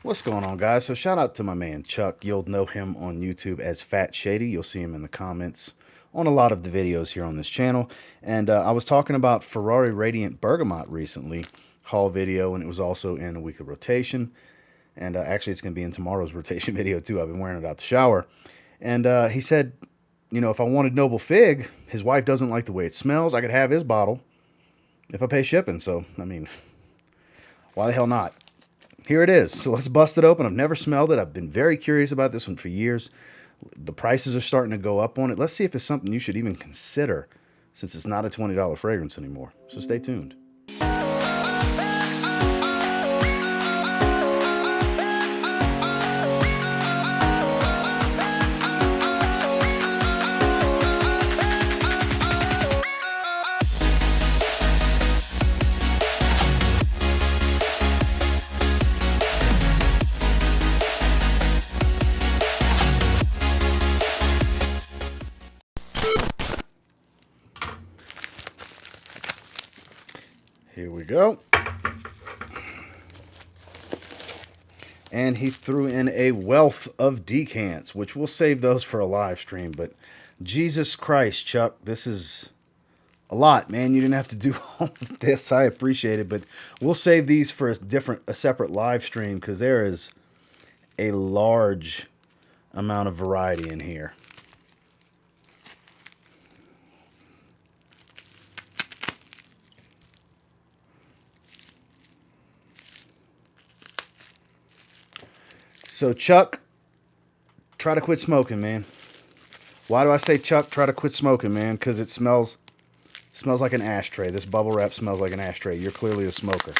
What's going on, guys? So shout out to my man Chuck. You'll know him on YouTube as Fat Shady. You'll see him in the comments on a lot of the videos here on this channel. And I was talking about Ferrari Radiant Bergamot recently, haul video, and it was also in a weekly rotation. And actually, it's going to be in tomorrow's rotation video too. I've been wearing it out the shower. And he said, you know, if I wanted Noble Fig, his wife doesn't like the way it smells. I could have his bottle if I pay shipping. So, I mean, why the hell not? Here it is. So let's bust it open. I've never smelled it. I've been very curious about this one for years. The prices are starting to go up on it. Let's see if it's something you should even consider, since it's not a $20 fragrance anymore. So stay tuned. Here we go. And he threw in a wealth of decants, which we'll save those for a live stream. But Jesus Christ, Chuck, this is a lot, man. You didn't have to do all of this. I appreciate it, but we'll save these for a separate live stream because there is a large amount of variety in here. So, Chuck, try to quit smoking, man. Why do I say, Chuck, try to quit smoking, man? Because it smells like an ashtray. This bubble wrap smells like an ashtray. You're clearly a smoker.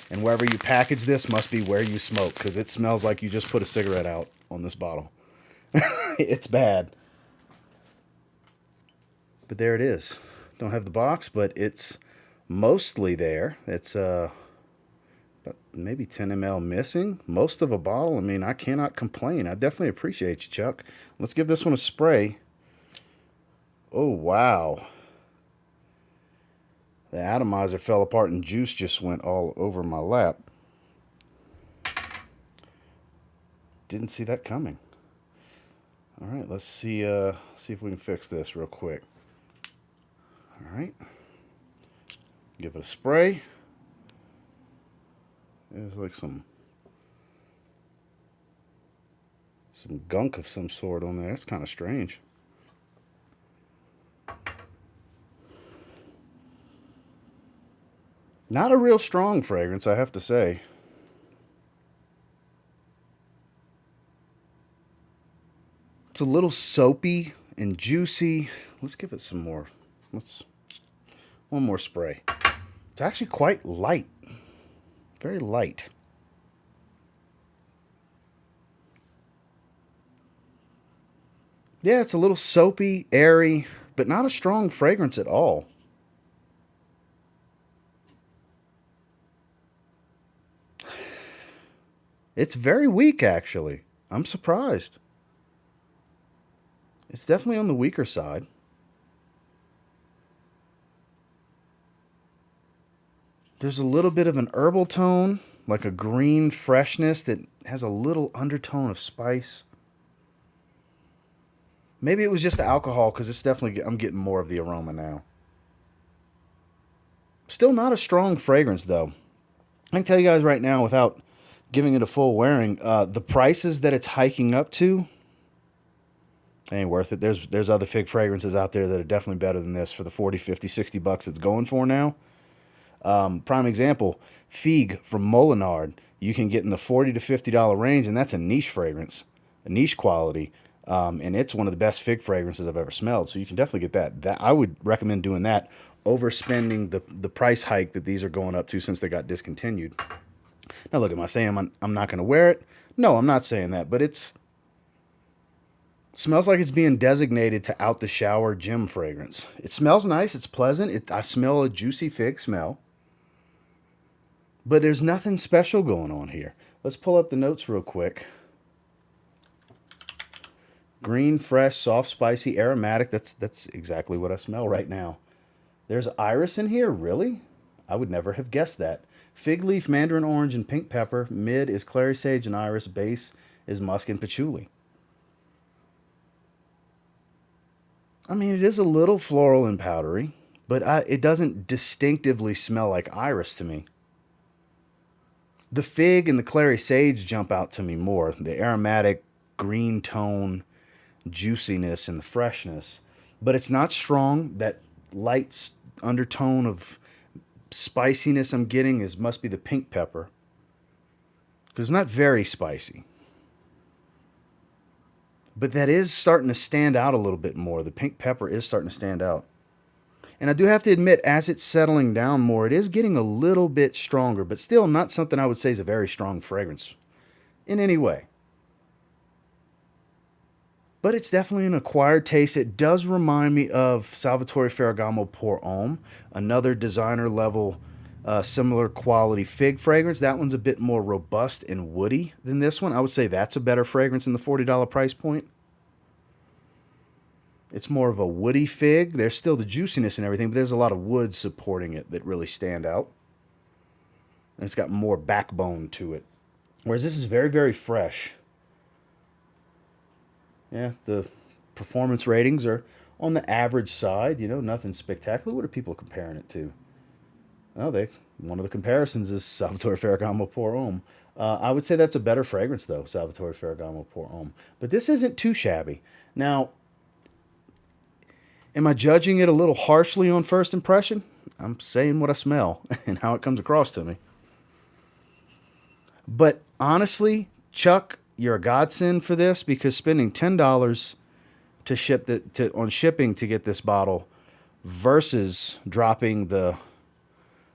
And wherever you package this must be where you smoke, because it smells like you just put a cigarette out on this bottle. It's bad. But there it is. Don't have the box, but it's mostly there. It's but maybe 10 ml missing. Most of a bottle. I mean, I cannot complain. I definitely appreciate you, Chuck. Let's give this one a spray. Oh, wow. The atomizer fell apart and juice just went all over my lap. Didn't see that coming. All right, let's see if we can fix this real quick. All right. Give it a spray. There's like some gunk of some sort on there. That's kind of strange. Not a real strong fragrance, I have to say. It's a little soapy and juicy. Let's give it some more. One more spray. It's actually quite light. Very light. Yeah, it's a little soapy, airy, but not a strong fragrance at all. It's very weak, actually. I'm surprised. It's definitely on the weaker side. There's a little bit of an herbal tone, like a green freshness that has a little undertone of spice. Maybe it was just the alcohol, because it's definitely, I'm getting more of the aroma now. Still not a strong fragrance, though. I can tell you guys right now, without giving it a full wearing, the prices that it's hiking up to, ain't worth it. There's other fig fragrances out there that are definitely better than this for the 40, 50, 60 bucks it's going for now. Prime example, Fig from Molinard. You can get in the $40 to $50 range, and that's a niche fragrance, a niche quality, and it's one of the best fig fragrances I've ever smelled. So you can definitely get that. I would recommend doing that over spending the price hike that these are going up to since they got discontinued. Now, look, am I saying I'm not going to wear it? No, I'm not saying that, but it smells like it's being designated to out the shower gym fragrance. It smells nice. It's pleasant. I smell a juicy fig smell. But there's nothing special going on here. Let's pull up the notes real quick. Green, fresh, soft, spicy, aromatic. That's exactly what I smell right now. There's iris in here? Really? I would never have guessed that. Fig leaf, mandarin orange, and pink pepper. Mid is clary sage and iris. Base is musk and patchouli. I mean, it is a little floral and powdery, but it doesn't distinctively smell like iris to me. The fig and the clary sage jump out to me more. The aromatic green tone, juiciness, and the freshness. But it's not strong. That light undertone of spiciness I'm getting must be the pink pepper. Because it's not very spicy. But that is starting to stand out a little bit more. The pink pepper is starting to stand out. And I do have to admit, as it's settling down more, it is getting a little bit stronger, but still not something I would say is a very strong fragrance in any way. But it's definitely an acquired taste. It does remind me of Salvatore Ferragamo Pour Homme, another designer level, similar quality fig fragrance. That one's a bit more robust and woody than this one. I would say that's a better fragrance in the $40 price point. It's more of a woody fig. There's still the juiciness and everything, but there's a lot of wood supporting it that really stand out. And it's got more backbone to it. Whereas this is very, very fresh. Yeah, the performance ratings are on the average side, nothing spectacular. What are people comparing it to? Oh, one of the comparisons is Salvatore Ferragamo Pour Homme. I would say that's a better fragrance, though, Salvatore Ferragamo Pour Homme. But this isn't too shabby. Now, am I judging it a little harshly on first impression? I'm saying what I smell and how it comes across to me. But honestly, Chuck, you're a godsend for this, because spending $10 to ship on shipping to get this bottle versus dropping the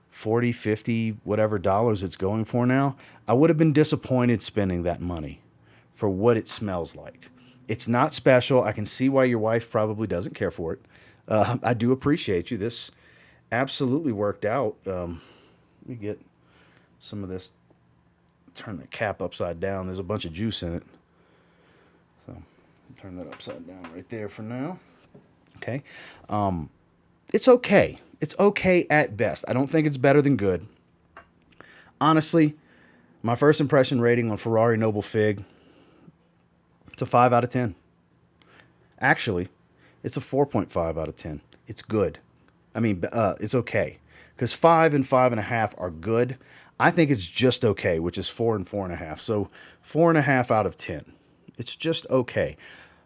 40, 50, whatever dollars it's going for now, I would have been disappointed spending that money for what it smells like. It's not special. I can see why your wife probably doesn't care for it. I do appreciate you. This absolutely worked out. Let me get some of this. Turn the cap upside down. There's a bunch of juice in it. So turn that upside down right there for now. Okay. It's okay. It's okay at best. I don't think it's better than good. Honestly, my first impression rating on Ferrari Noble Fig, it's a 5 out of 10. Actually, it's a 4.5 out of 10. It's good. I mean, it's okay. Because 5 and 5.5 are good. I think it's just okay, which is 4 and 4.5. So 4.5 out of 10. It's just okay.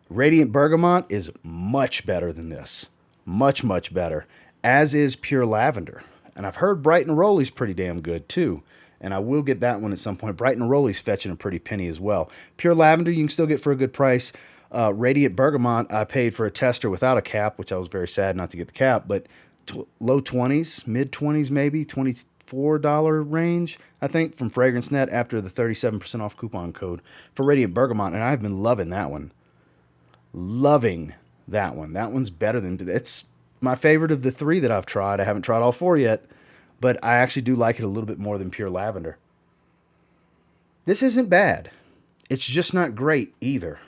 Radiant Bergamot is much better than this. Much, much better. As is Pure Lavender. And I've heard Bright and Rolly's pretty damn good too. And I will get that one at some point. Bright and Rolly's fetching a pretty penny as well. Pure Lavender you can still get for a good price. Radiant Bergamot I paid for a tester without a cap, which I was very sad not to get the cap. But low 20s, mid 20s maybe, $24 range, I think, from FragranceNet after the 37% off coupon code for Radiant Bergamot. And I've been loving that one. Loving that one. That one's better than... It's my favorite of the 3 that I've tried. I haven't tried all 4 yet, but I actually do like it a little bit more than Pure Lavender. This isn't bad. It's just not great either.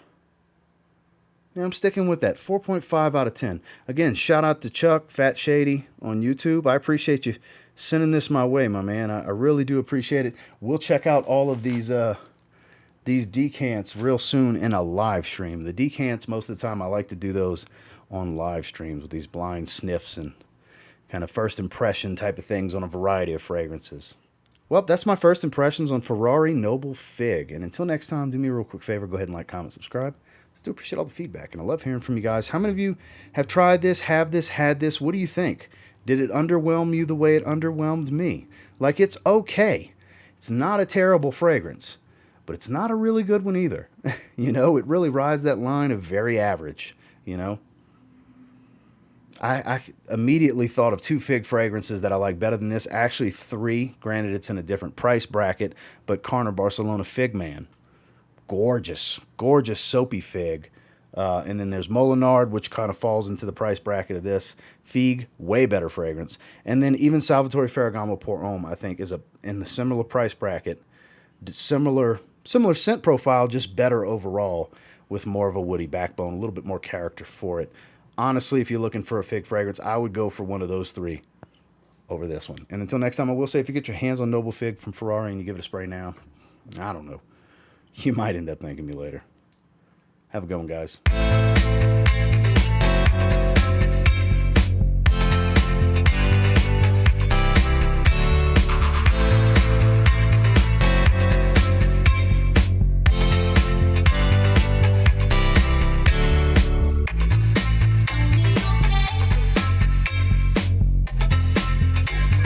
Yeah, I'm sticking with that. 4.5 out of 10. Again, shout out to Chuck, Fat Shady on YouTube. I appreciate you sending this my way, my man. I really do appreciate it. We'll check out all of these decants real soon in a live stream. The decants, most of the time, I like to do those on live streams with these blind sniffs and kind of first impression type of things on a variety of fragrances. Well, that's my first impressions on Ferrari Noble Fig. And until next time, do me a real quick favor. Go ahead and like, comment, subscribe. I do appreciate all the feedback, and I love hearing from you guys. How many of you have tried this, have this, had this? What do you think? Did it underwhelm you the way it underwhelmed me? Like, it's okay. It's not a terrible fragrance, but it's not a really good one either. It really rides that line of very average, I immediately thought of 2 fig fragrances that I like better than this. Actually, 3. Granted, it's in a different price bracket, but Carner Barcelona Fig Man. Gorgeous, gorgeous soapy fig. And then there's Molinard, which kind of falls into the price bracket of this. Fig, way better fragrance. And then even Salvatore Ferragamo Pour Homme, I think, is in the similar price bracket. Similar scent profile, just better overall, with more of a woody backbone, a little bit more character for it. Honestly, if you're looking for a fig fragrance, I would go for one of those 3. over this one. And until next time, I will say, if you get your hands on Noble Fig from Ferrari and you give it a spray now, I don't know, you might end up thanking me later. Have a good one, guys.